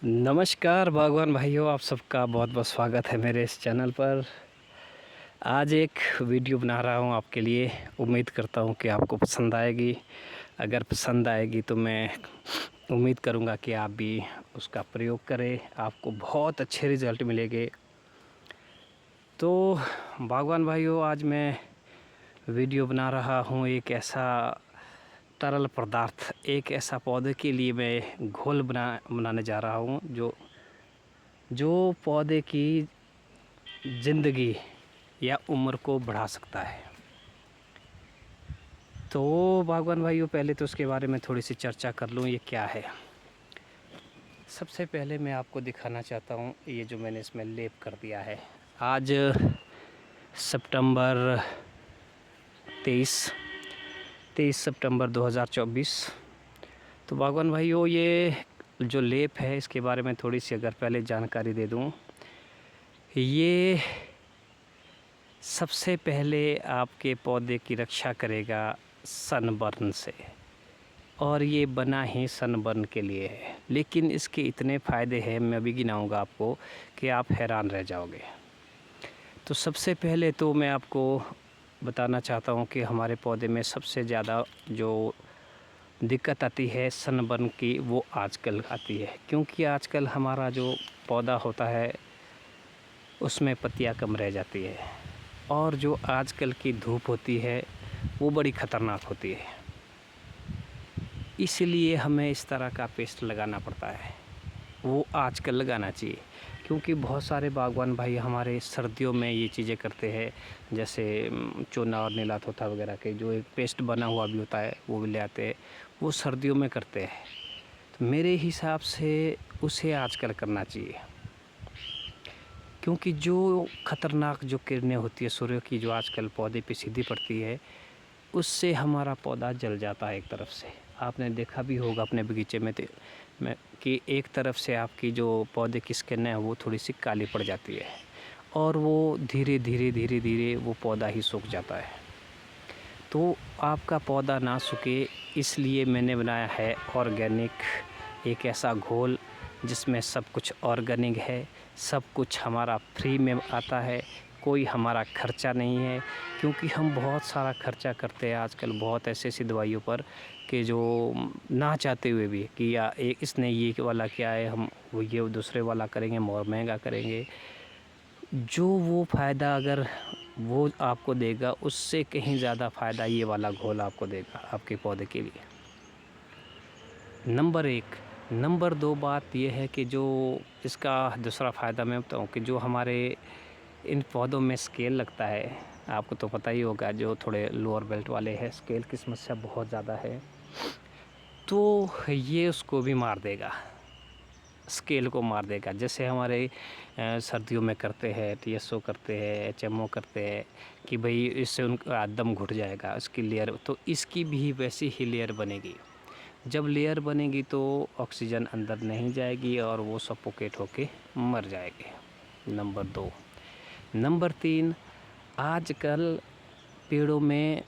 नमस्कार बागवान भाइयों, आप सबका बहुत बहुत स्वागत है मेरे इस चैनल पर। आज एक वीडियो बना रहा हूं आपके लिए। उम्मीद करता हूं कि आपको पसंद आएगी। अगर पसंद आएगी तो मैं उम्मीद करूंगा कि आप भी उसका प्रयोग करें, आपको बहुत अच्छे रिज़ल्ट मिलेंगे। तो बागवान भाइयों, आज मैं वीडियो बना रहा हूं एक ऐसा तरल पदार्थ, एक ऐसा पौधे के लिए मैं घोल बनाने जा रहा हूं जो पौधे की ज़िंदगी या उम्र को बढ़ा सकता है। तो बागवान भाइयों, पहले तो उसके बारे में थोड़ी सी चर्चा कर लूँ, ये क्या है। सबसे पहले मैं आपको दिखाना चाहता हूँ ये जो मैंने इसमें लेप कर दिया है। आज सितंबर 23 सितंबर 2024। तो बागवान भाइयों, ये जो लेप है इसके बारे में थोड़ी सी अगर पहले जानकारी दे दूँ। ये सबसे पहले आपके पौधे की रक्षा करेगा सनबर्न से, और ये बना ही सनबर्न के लिए है। लेकिन इसके इतने फ़ायदे हैं, मैं अभी गिनाऊंगा आपको, कि आप हैरान रह जाओगे। तो सबसे पहले तो मैं आपको बताना चाहता हूँ कि हमारे पौधे में सबसे ज़्यादा जो दिक्कत आती है सनबर्न की, वो आजकल आती है। क्योंकि आजकल हमारा जो पौधा होता है उसमें पत्तियाँ कम रह जाती है, और जो आजकल की धूप होती है वो बड़ी ख़तरनाक होती है। इसलिए हमें इस तरह का पेस्ट लगाना पड़ता है, वो आजकल लगाना चाहिए। क्योंकि बहुत सारे बागवान भाई हमारे सर्दियों में ये चीज़ें करते हैं, जैसे चूना और नीला तोता वगैरह के जो एक पेस्ट बना हुआ भी होता है वो भी ले आते हैं, वो सर्दियों में करते हैं। तो मेरे हिसाब से उसे आजकल करना चाहिए। क्योंकि जो ख़तरनाक जो किरणें होती है सूर्य की, जो आजकल पौधे पे सीधी पड़ती है, उससे हमारा पौधा जल जाता है एक तरफ से। आपने देखा भी होगा अपने बगीचे में कि एक तरफ से आपकी जो पौधे की स्किन है वो थोड़ी सी काली पड़ जाती है, और वो धीरे धीरे वो पौधा ही सूख जाता है। तो आपका पौधा ना सूखे, इसलिए मैंने बनाया है ऑर्गेनिक एक ऐसा घोल जिसमें सब कुछ ऑर्गेनिक है, सब कुछ हमारा फ्री में आता है, कोई हमारा खर्चा नहीं है। क्योंकि हम बहुत सारा खर्चा करते हैं आजकल बहुत ऐसी दवाइयों पर कि जो ना चाहते हुए भी कि या इसने ये वाला क्या है, हम वो ये दूसरे वाला करेंगे, और महंगा करेंगे। जो वो फ़ायदा अगर वो आपको देगा, उससे कहीं ज़्यादा फ़ायदा ये वाला घोल आपको देगा आपके पौधे के लिए। नंबर 1। नंबर 2 बात यह है कि जो इसका दूसरा फ़ायदा मैं बताऊँ कि जो हमारे इन पौधों में स्केल लगता है, आपको तो पता ही होगा, जो थोड़े लोअर बेल्ट वाले हैं, स्केल की समस्या बहुत ज़्यादा है, तो ये उसको भी मार देगा, स्केल को मार देगा। जैसे हमारे सर्दियों में करते हैं, टीएसओ करते हैं, एचएमओ करते हैं कि भाई इससे उनका दम घुट जाएगा, इसकी लेयर, तो इसकी भी वैसी ही लेयर बनेगी। जब लेयर बनेगी तो ऑक्सीजन अंदर नहीं जाएगी और वो सफोकेट होके मर जाएंगे। नंबर 2। नंबर 3, आजकल पेड़ों में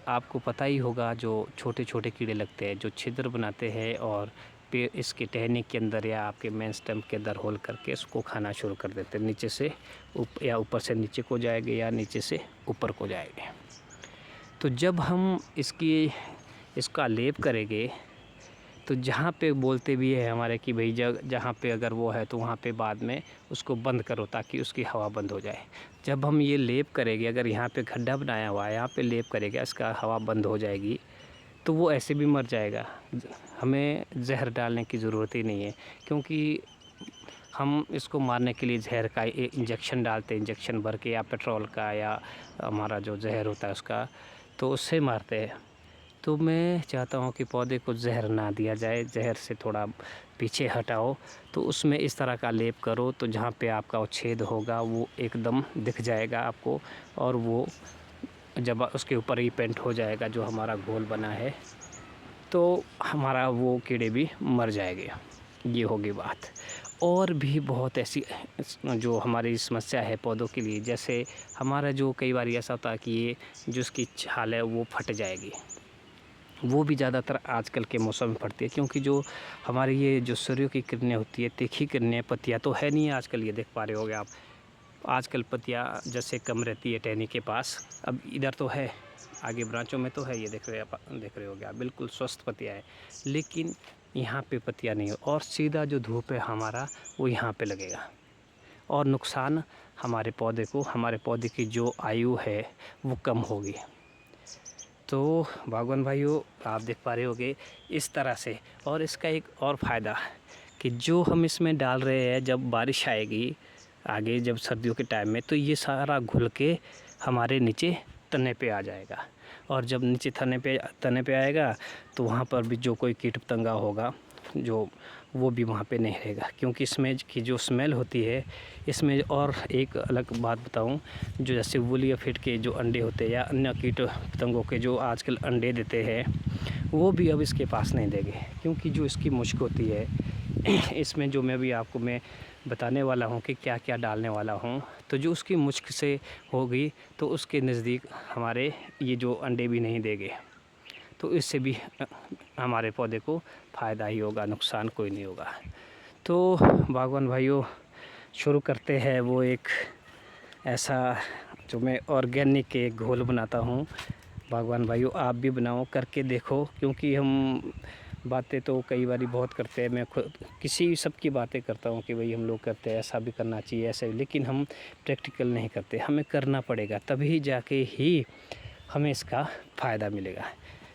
आपको पता ही होगा जो छोटे छोटे कीड़े लगते हैं, जो छिद्र बनाते हैं और पेड़ इसके टहनी के अंदर या आपके मेन स्टेम के अंदर होल करके इसको खाना शुरू कर देते हैं। नीचे से या ऊपर से नीचे को जाएंगे या नीचे से ऊपर को जाएंगे। तो जब हम इसका लेप करेंगे तो जहाँ पे बोलते भी है हमारे कि भाई जहाँ पे अगर वो है तो वहाँ पे बाद में उसको बंद करो ताकि उसकी हवा बंद हो जाए। जब हम ये लेप करेंगे, अगर यहाँ पे गड्ढा बनाया हुआ है, यहाँ पे लेप करेंगे, इसका हवा बंद हो जाएगी, तो वो ऐसे भी मर जाएगा। हमें जहर डालने की ज़रूरत ही नहीं है, क्योंकि हम इसको मारने के लिए जहर का इंजेक्शन डालते हैं, इंजेक्शन भर के, या पेट्रोल का, या हमारा जो जहर होता है उसका, तो उससे मारते हैं। तो मैं चाहता हूँ कि पौधे को जहर ना दिया जाए, जहर से थोड़ा पीछे हटाओ। तो उसमें इस तरह का लेप करो, तो जहाँ पे आपका छेद होगा वो एकदम दिख जाएगा आपको, और वो जब उसके ऊपर ही पेंट हो जाएगा जो हमारा घोल बना है, तो हमारा वो कीड़े भी मर जाएंगे। ये होगी बात। और भी बहुत ऐसी जो हमारी समस्या है पौधों के लिए, जैसे हमारा जो कई बार ऐसा होता है कि ये जो इसकी छाल है वो फट जाएगी, वो भी ज़्यादातर आजकल के मौसम में पड़ती है, क्योंकि जो हमारी ये जो सूर्य की किरणें होती है, तीखी किरणें, पत्तियाँ तो है नहीं आजकल, ये देख पा रहे होगे आप। आजकल पत्तियाँ जैसे कम रहती है टहनी के पास, अब इधर तो है, आगे ब्रांचों में तो है, ये देख रहे होगे आप, बिल्कुल स्वस्थ पत्तियाँ हैं। लेकिन यहाँ पे पत्तियाँ नहीं है, और सीधा जो धूप है हमारा वो यहाँ पे लगेगा, और नुकसान हमारे पौधे को, हमारे पौधे की जो आयु है वो कम होगी। तो बागवान भाइयों, आप देख पा रहे होगे इस तरह से। और इसका एक और फ़ायदा कि जो हम इसमें डाल रहे हैं, जब बारिश आएगी आगे, जब सर्दियों के टाइम में, तो ये सारा घुल के हमारे नीचे तने पे आ जाएगा। और जब नीचे तने पे आएगा तो वहाँ पर भी जो कोई कीट पतंगा होगा जो, वो भी वहाँ पे नहीं रहेगा, क्योंकि इसमें की जो स्मेल होती है इसमें। और एक अलग बात बताऊँ, जो जैसे वूलिया फिट के जो अंडे होते हैं या अन्य कीट पतंगों के जो आजकल अंडे देते हैं, वो भी अब इसके पास नहीं देंगे, क्योंकि जो इसकी मुश्क होती है इसमें, जो मैं बताने वाला हूँ कि क्या क्या डालने वाला हूँ, तो जो उसकी मुश्क से होगी तो उसके नज़दीक हमारे ये जो अंडे भी नहीं देंगे। तो इससे भी हमारे पौधे को फ़ायदा ही होगा, नुकसान कोई नहीं होगा। तो बागवान भाइयों, शुरू करते हैं वो एक ऐसा जो मैं ऑर्गेनिक एक घोल बनाता हूँ। बागवान भाइयों, आप भी बनाओ, करके देखो, क्योंकि हम बातें तो कई बार बहुत करते हैं, मैं खुद किसी सबकी बातें करता हूँ कि भाई हम लोग करते हैं, ऐसा भी करना चाहिए, ऐसे, लेकिन हम प्रैक्टिकल नहीं करते। हमें करना पड़ेगा, तभी जाके ही हमें इसका फ़ायदा मिलेगा।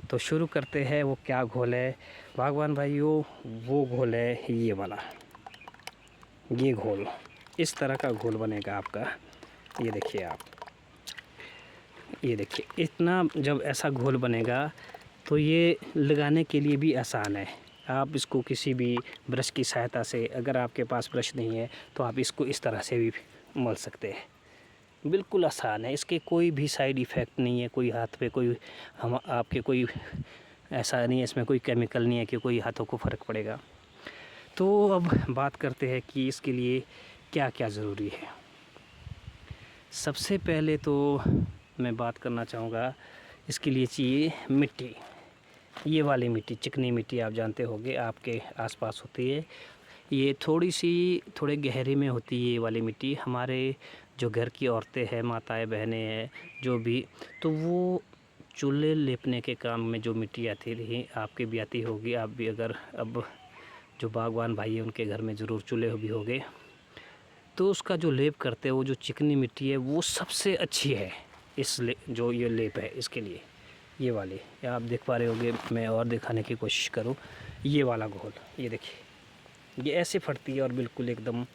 तो शुरू करते हैं। वो क्या घोल है बागवान भाइयों? वो घोल है ये वाला, ये घोल, इस तरह का घोल बनेगा आपका। ये देखिए आप, ये देखिए, इतना जब ऐसा घोल बनेगा तो ये लगाने के लिए भी आसान है। आप इसको किसी भी ब्रश की सहायता से, अगर आपके पास ब्रश नहीं है तो आप इसको इस तरह से भी मल सकते हैं। बिल्कुल आसान है, इसके कोई भी साइड इफ़ेक्ट नहीं है, कोई हाथ पे कोई आपके कोई ऐसा नहीं है, इसमें कोई केमिकल नहीं है कि कोई हाथों को फ़र्क पड़ेगा। तो अब बात करते हैं कि इसके लिए क्या क्या ज़रूरी है। सबसे पहले तो मैं बात करना चाहूँगा, इसके लिए चाहिए मिट्टी। ये वाली मिट्टी, चिकनी मिट्टी, आप जानते होंगे आपके आसपास होती है। ये थोड़े गहरे में होती है ये वाली मिट्टी। हमारे जो घर की औरतें हैं, माताएं बहनें हैं जो भी, तो वो चूल्हे लेपने के काम में जो मिट्टी आती रही, आपके भी आती होगी। आप भी अगर अब जो बागवान भाई हैं उनके घर में ज़रूर चूल्हे भी होंगे, तो उसका जो लेप करते हैं, वो जो चिकनी मिट्टी है वो सबसे अच्छी है। जो ये लेप है इसके लिए, ये वाली आप देख पा रहे होंगे। मैं और दिखाने की कोशिश करूँ, ये वाला घोल, ये देखिए, ये ऐसे फटती है और बिल्कुल एकदम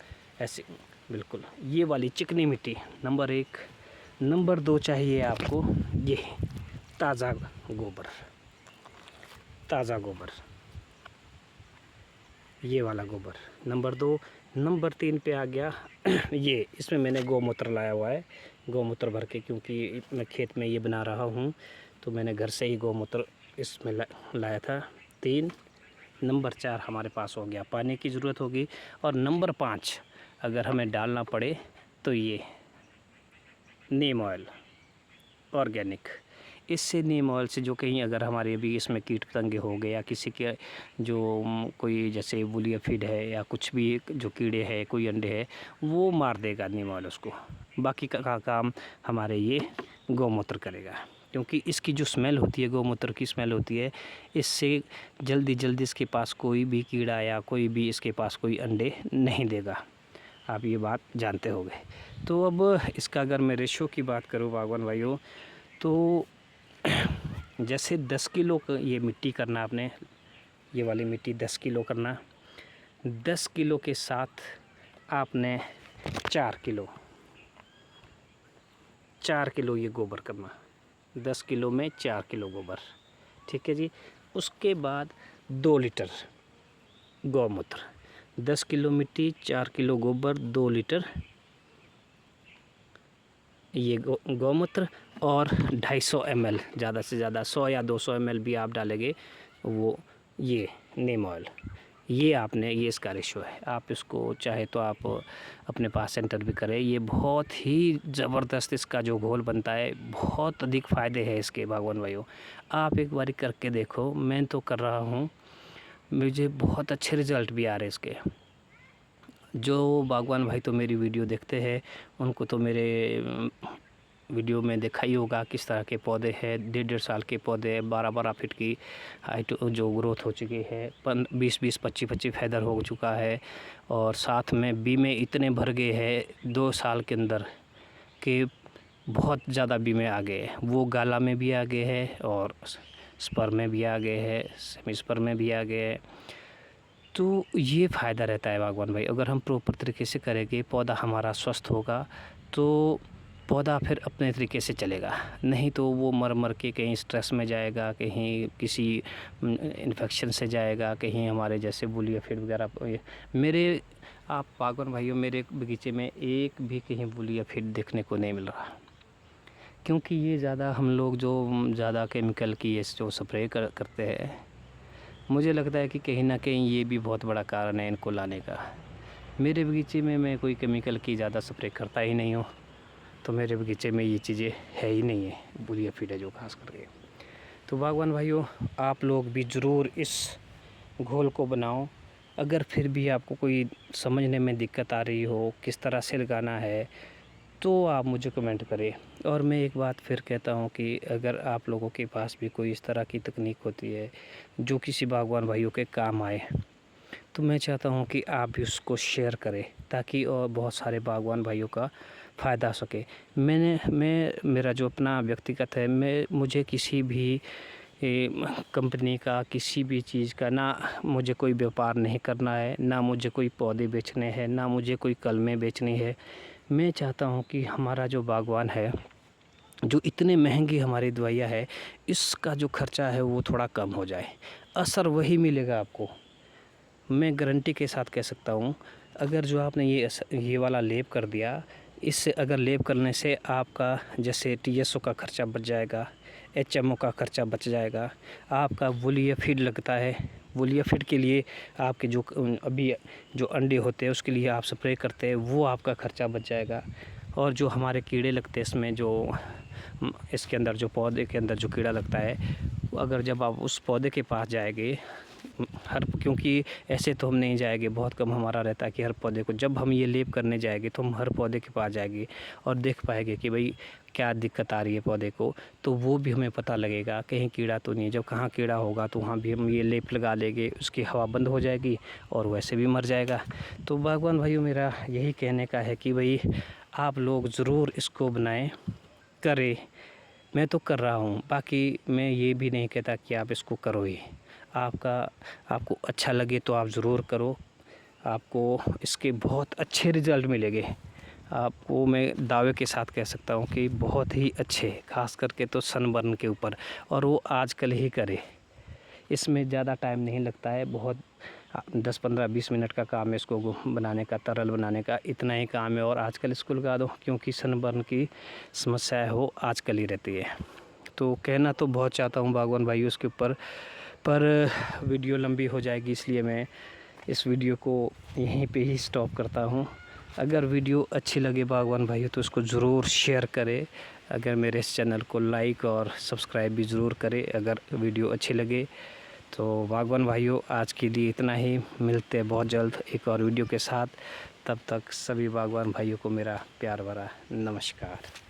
ऐसे, बिल्कुल ये वाली चिकनी मिट्टी नंबर 1। नंबर 2 चाहिए आपको ये ताज़ा गोबर, ताज़ा गोबर, ये वाला गोबर नंबर 2। नंबर 3 पे आ गया ये, इसमें मैंने गौमूत्र लाया हुआ है, गौमूत्र भर के, क्योंकि मैं खेत में ये बना रहा हूँ तो मैंने घर से ही गौमूत्र इसमें लाया था। 3। नंबर 4 हमारे पास हो गया, पानी की ज़रूरत होगी। और नंबर 5 अगर हमें डालना पड़े तो ये नीम ऑयल ऑर्गेनिक। इससे नीम ऑयल से जो कहीं अगर हमारे भी इसमें कीट पतंगे हो गए, या किसी के जो कोई जैसे वूलिया फीड है या कुछ भी जो कीड़े हैं, कोई अंडे हैं, वो मार देगा नीम ऑयल उसको। बाकी का काम हमारे ये गौमूत्र करेगा, क्योंकि इसकी जो स्मेल होती है, गौमूत्र की स्मेल होती है, इससे जल्दी इसके पास कोई भी कीड़ा या कोई भी इसके पास कोई अंडे नहीं देगा। आप ये बात जानते होंगे। तो अब इसका अगर मैं रेशो की बात करूँ बागवान भाइयों, तो जैसे 10 किलो ये मिट्टी करना आपने, ये वाली मिट्टी 10 किलो करना। 10 किलो के साथ आपने 4 किलो ये गोबर करना। 10 किलो में 4 किलो गोबर, ठीक है जी। उसके बाद 2 लीटर गौमूत्र, 10 किलो मिट्टी, 4 किलो गोबर, 2 लीटर ये गौमूत्र, और 250 ml, ज़्यादा से ज़्यादा 100 या 200 ml भी आप डालेंगे वो ये नीम ऑयल। ये इसका रेशो है। आप इसको चाहे तो आप अपने पास सेंटर भी करें। ये बहुत ही ज़बरदस्त इसका जो घोल बनता है, बहुत अधिक फ़ायदे हैं इसके बागवान भाइयों। आप एक बारी करके देखो, मैं तो कर रहा हूँ, मुझे बहुत अच्छे रिज़ल्ट भी आ रहे इसके। जो बागवान भाई तो मेरी वीडियो देखते हैं, उनको तो मेरे वीडियो में देखा ही होगा किस तरह के पौधे हैं। 1.5 साल के पौधे, 12-12 फीट की हाइट जो ग्रोथ हो चुकी है, 20-20 25-25 फैदर हो चुका है। और साथ में बी में इतने भर गए हैं 2 साल के अंदर कि बहुत ज़्यादा बी में आ गए हैं। वो गाला में भी आ गए हैं और स्पर में भी आ गए हैं, सेमी स्पर में भी आ गए हैं। तो ये फ़ायदा रहता है बागवान भाई। अगर हम प्रॉपर तरीके से करेंगे, पौधा हमारा स्वस्थ होगा तो पौधा फिर अपने तरीके से चलेगा। नहीं तो वो मर के कहीं स्ट्रेस में जाएगा, कहीं किसी इन्फेक्शन से जाएगा, कहीं हमारे जैसे बुलिया फिड वगैरह। मेरे आप बागवान भाइयों, मेरे बगीचे में एक भी कहीं बुलिया फिड देखने को नहीं मिल रहा, क्योंकि ये ज़्यादा हम लोग जो ज़्यादा केमिकल की ये जो स्प्रे करते हैं, मुझे लगता है कि कहीं ना कहीं ये भी बहुत बड़ा कारण है इनको लाने का। मेरे बगीचे में मैं कोई केमिकल की ज़्यादा स्प्रे करता ही नहीं हूँ, तो मेरे बगीचे में ये चीज़ें है ही नहीं है, बुलिया फिड है जो खास करके। तो बागवान भाइयों, आप लोग भी ज़रूर इस घोल को बनाओ। अगर फिर भी आपको कोई समझने में दिक्कत आ रही हो किस तरह से लगाना है, तो आप मुझे कमेंट करें। और मैं एक बात फिर कहता हूँ कि अगर आप लोगों के पास भी कोई इस तरह की तकनीक होती है जो किसी बागवान भाइयों के काम आए, तो मैं चाहता हूँ कि आप भी उसको शेयर करें, ताकि और बहुत सारे बागवान भाइयों का फ़ायदा हो सके। मेरा जो अपना व्यक्तिगत है, मुझे किसी भी कंपनी का, किसी भी चीज़ का, ना मुझे कोई व्यापार नहीं करना है, ना मुझे कोई पौधे बेचने हैं, ना मुझे कोई कलमें बेचनी है। मैं चाहता हूँ कि हमारा जो बागवान है, जो इतने महंगी हमारी दवाइयाँ है, इसका जो खर्चा है वो थोड़ा कम हो जाए। असर वही मिलेगा आपको, मैं गारंटी के साथ कह सकता हूँ। अगर जो आपने ये वाला लेप कर दिया, इससे अगर लेप करने से आपका जैसे TSO का खर्चा बच जाएगा, HMO का खर्चा बच जाएगा। आपका वोलिया फीड लगता है, वोलिया फीड के लिए आपके जो अभी जो अंडे होते हैं उसके लिए आप स्प्रे करते हैं, वो आपका खर्चा बच जाएगा। और जो हमारे कीड़े लगते हैं इसमें, जो इसके अंदर जो पौधे के अंदर जो कीड़ा लगता है, अगर जब आप उस पौधे के पास जाएंगे, क्योंकि ऐसे तो हम नहीं जाएंगे, बहुत कम हमारा रहता है कि हर पौधे को, जब हम ये लेप करने जाएंगे तो हम हर पौधे के पास जाएंगे और देख पाएंगे कि भाई क्या दिक्कत आ रही है पौधे को, तो वो भी हमें पता लगेगा कहीं कीड़ा तो नहीं है। जब कहाँ कीड़ा होगा तो वहाँ भी हम ये लेप लगा लेंगे, उसकी हवा बंद हो जाएगी और वैसे भी मर जाएगा। तो बागवान भाइयों, मेरा यही कहने का है कि भाई आप लोग ज़रूर इसको बनाएं, करें। मैं तो कर रहा हूँ, बाकी मैं ये भी नहीं कहता कि आप इसको करो ही। आपको अच्छा लगे तो आप ज़रूर करो, आपको इसके बहुत अच्छे रिज़ल्ट मिलेंगे। आपको मैं दावे के साथ कह सकता हूँ कि बहुत ही अच्छे, खास करके तो सनबर्न के ऊपर। और वो आजकल ही करे, इसमें ज़्यादा टाइम नहीं लगता है, बहुत 10-15-20 मिनट का काम है इसको बनाने का, तरल बनाने का, इतना ही काम है। और आजकल इसको लगा दो, क्योंकि सनबर्न की समस्या हो आजकल ही रहती है। तो कहना तो बहुत चाहता हूँ बागवान भाइयों इसके ऊपर, पर वीडियो लंबी हो जाएगी, इसलिए मैं इस वीडियो को यहीं पे ही स्टॉप करता हूँ। अगर वीडियो अच्छी लगे बागवान भाइयों तो इसको ज़रूर शेयर करें। अगर मेरे इस चैनल को लाइक और सब्सक्राइब भी ज़रूर करें अगर वीडियो अच्छी लगे। तो बागवान भाइयों, आज के लिए इतना ही, मिलते हैं बहुत जल्द एक और वीडियो के साथ। तब तक सभी बागवान भाइयों को मेरा प्यार भरा नमस्कार।